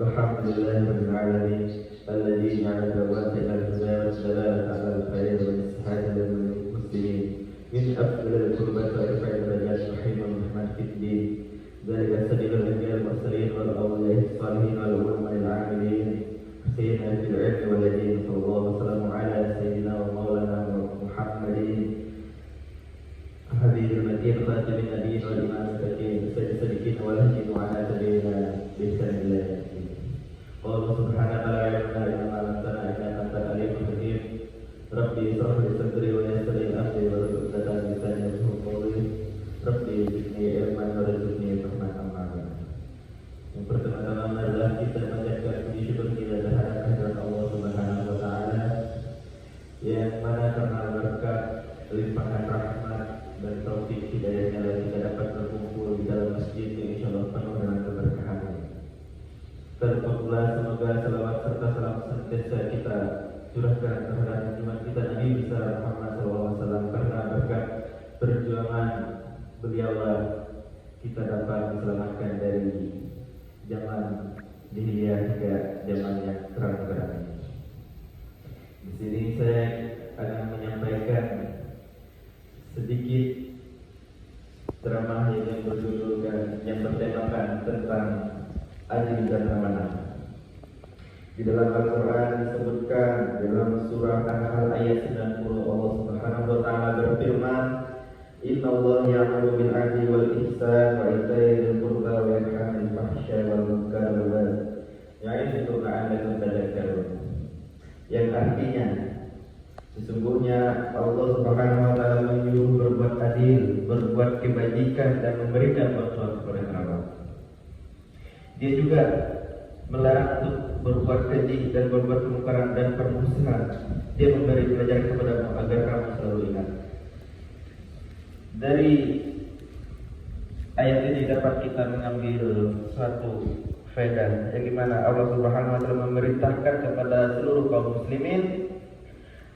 Alhamdulillahirabbil alamin alladzi ja'ala tawassul al-huda wa ala al-khair wa al-istihad lil muslimin min afdalil qurbat wa irfa'il darajat wa himam rahmat fid din dzalika sabilul anbiya'i wal mursalin wal awliya'i salihin wal ulama'il 'amilin sayyidina fil 'ilmi wal din sallallahu alaihi wasallam ala sayyidina wa maulana Muhammadin hadiril madin khatimin nabiyyin wal imam sadiqin wal hadin wa ala tabi'ina bi ihsanillah. Allah subhanahu wa ta'ala inna ma lantana innaka antal alimul hakim. Rabbi israh li sadri wa yassir li amri wa hlul 'uqdatam min lisani yafqahu qawli. Rabbi zidni ilman wa rizqni fahman amma ba'd. Yang pertama-tama adalah kita menjaga puji syukur kita terhadap kehadirat Allah Subhanahu wa ta'ala yang mana karena berkat limpahan rahmat dan taufik hidayahnya kita dapat berkumpul di dalam masjid yang insyaallah penuh dengan keberkahan. Serta pula semoga salawat serta salam senantiasa kita curahkan terhadap junjungan kita Nabi besar Muhammad SAW, karena berkat perjuangan beliaulah kita dapat diselamatkan dari zaman jahiliyah hingga zaman yang terang-terang ini. Di sini saya akan menyampaikan sedikit ceramah yang berjudulkan, yang bertemakan tentang adil dan amanah. Di dalam Al-Quran disebutkan dalam surah An-Nahl ayat 90, Allah Subhanahu wa ta'ala berfirman, Inna Allah ya'muru bil 'adli wal ihsan wa ita'i dzil qurba wa yanha 'anil fahsya'i wal munkari wal baghi ya'idukum la'allakum tadhakkarun. Yang artinya, sesungguhnya Allah Subhanahu wa ta'ala menyuruh berbuat adil, berbuat kebajikan dan memberikan bantuan kepada kerabat. Dia juga melarang untuk berbuat keji dan berbuat kemungkaran dan permusuhan. Dia memberi pelajaran kepadamu agar kamu selalu ingat. Dari ayat ini dapat kita mengambil suatu faedah yang dimana Allah Subhanahu wa ta'ala memerintahkan kepada seluruh kaum muslimin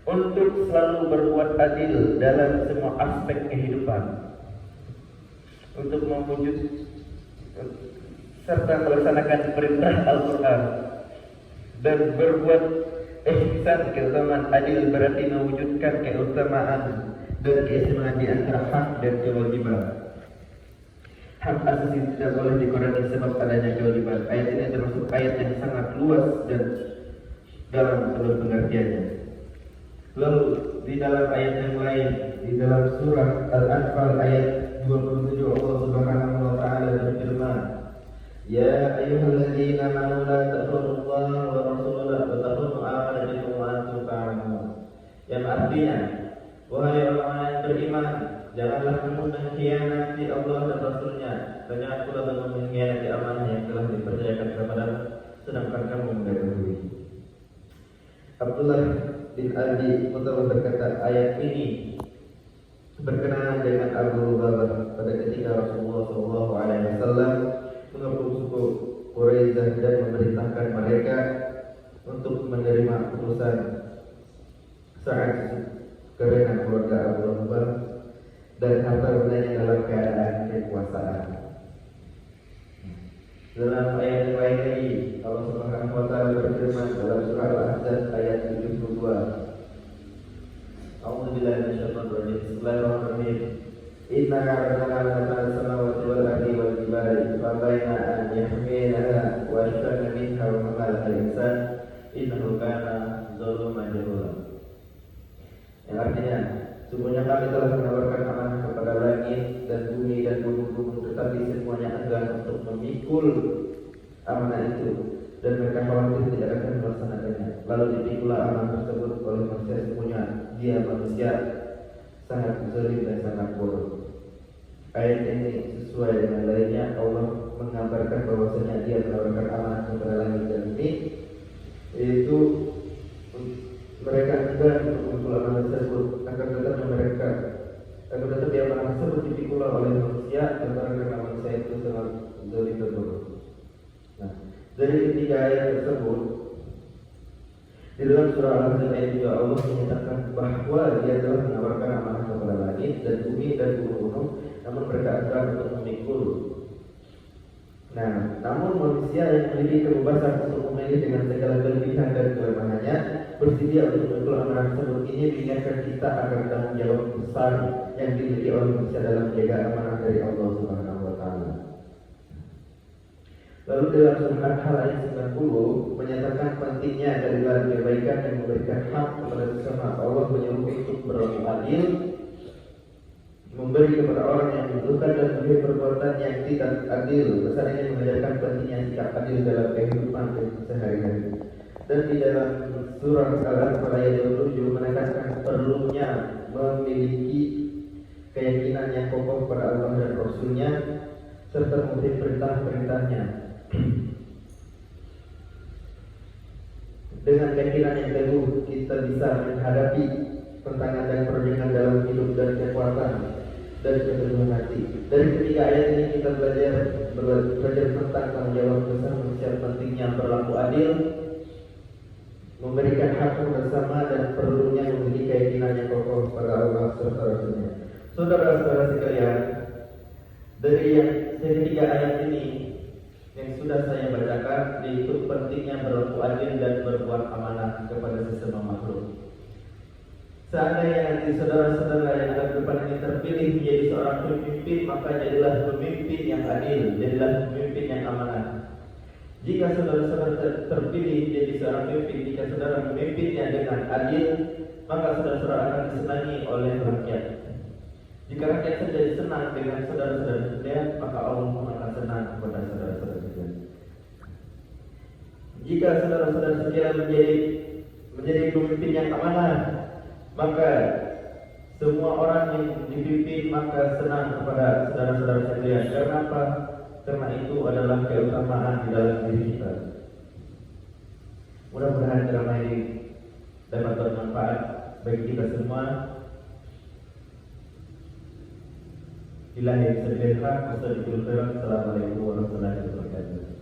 untuk selalu berbuat adil dalam semua aspek kehidupan, untuk mewujud serta melaksanakan perintah Al-Quran dan berbuat ihsan. Keutamaan adil berarti mewujudkan keutamaan dan keistimewaan di antara hak dan kewajiban. Hak asasi tidak boleh dikurangi sebab adanya kewajiban. Ayat ini termasuk ayat yang sangat luas dan dalam seluruh pengertiannya. Lalu di dalam ayat yang lain, di dalam surah Al-Anfal ayat 27, Allah Subhanahu wa ta'ala berfirman, Ya ayyuhalladzina amanu la takhunu-Allaha wa rasulahu wa takhunu amanatikum wa antum ta'lamun. Yang artinya, wahai orang-orang yang beriman, janganlah kamu mengkhianati Allah dan Rasulnya, dan jangan pula kamu mengkhianati amanah yang telah dipercayakan kepadamu, sedangkan kamu mendahului. Abdullah bin Abi Mutalib berkata, ayat ini berkenaan dengan Abu Lubabah pada ketika Rasulullah SAW mengepung suku Quraisy dan memerintahkan mereka untuk menerima keputusan saat karena keluarga Abu Lubabah dan harta bendanya dalam keadaan kekuasaan. Dalam ayat yang lain lagi, Allah Subhanahu wa ta'ala berfirman dalam surah Al-Ahzab ayat 72. A'udzubillahi minasyaitonir rajim. Bismillahirrahmanirrahim. Inna a'rafna as-samawati wal ardi wal jibali fa baina an yahmilnaha wa ashfaqna minha wa hamalaha al-insan innahu kana zaluman jahula. Yang artinya, sungguhnya kami telah menawarkan amanah kepada langit dan bumi dan gunung-gunung, tetapi semuanya enggan untuk memikul amanah itu, dan mereka khawatir tidak akan melaksanakannya. Lalu dipikulah amanah tersebut oleh manusia, semuanya dia manusia sangat zalim dan sangat bodoh. Ayat ini sesuai dengan lainnya, Allah mengabarkan bahwasanya dia menawarkan amanah kepada langit dan bumi, yaitu mereka enggan untuk memikul amanah tersebut, akan tetapi amanah tersebut dipikul oleh manusia, karena manusia itu sangat zalim dan bodoh. Nah, dari ketiga ayat tersebut, di dalam surah Al-Ahzab ayat 2, Allah menyatakan bahwa dia telah menawarkan amanah kepada langit dan bumi dan gunung-gunung, namun mereka enggan untuk memikul. Nah, namun manusia yang memiliki kebebasan untuk memilih dengan segala kelebihan dan kelemahannya, bersedia untuk memikul amanah tersebut. Ini mengingatkan kita akan tanggung jawab besar yang dimiliki oleh manusia dalam menjaga amanah dari Allah Subhanahu wa taala. Lalu dalam surat Al ayat 90 menyatakan pentingnya dari kebaikan yang memberikan hak kepada sesama. Allah menyuruh untuk berlaku adil, memberi kepada orang yang membutuhkan dan memberi perbuatan yang tidak adil. Pesan ini mengajarkan pentingnya sikap adil dalam kehidupan sehari-hari. Dan di dalam surah Al-Anfal ayat 27 menekankan perlunya memiliki keyakinan yang kokoh pada Allah dan Rasul-Nya serta mengikuti perintah-perintahnya. Dengan keyakinan yang teguh kita bisa menghadapi tantangan dan perjuangan dalam hidup dan kekuatan dan keteguhan hati. Dari ketiga ayat ini kita belajar tentang tanggung jawab besar manusia, pentingnya berlaku adil, memberikan hak bersama, dan perlunya memiliki keyakinan yang kokoh pada Allah serta Rasul-Nya. Saudara-saudara sekalian, dari yang ketiga ayat ini yang sudah saya bacakan, yaitu pentingnya berlaku adil dan berbuat amanah kepada sesama makhluk. Seandainya nanti saudara-saudara yang ada di depan ini terpilih menjadi seorang pemimpin, maka jadilah pemimpin yang adil, jadilah pemimpin yang amanah. Jika saudara-saudara terpilih menjadi seorang pemimpin, jika saudara memimpinnya dengan adil, maka saudara-saudara akan disenangi oleh rakyat. Jika rakyat saja senang dengan saudara-saudara sekalian, maka Allah akan senang kepada saudara-saudara sekalian. Jika saudara-saudara sekalian menjadi pemimpin yang amanah, maka semua orang yang dipimpin maka senang kepada saudara-saudara sekalian. Karena apa? Karena itu adalah keutamaan di dalam diri kita. Mudah-mudahan ceramah ini dapat bermanfaat bagi kita semua. Ilahi sederhana, wassalamualaikum warahmatullahi wabarakatuh.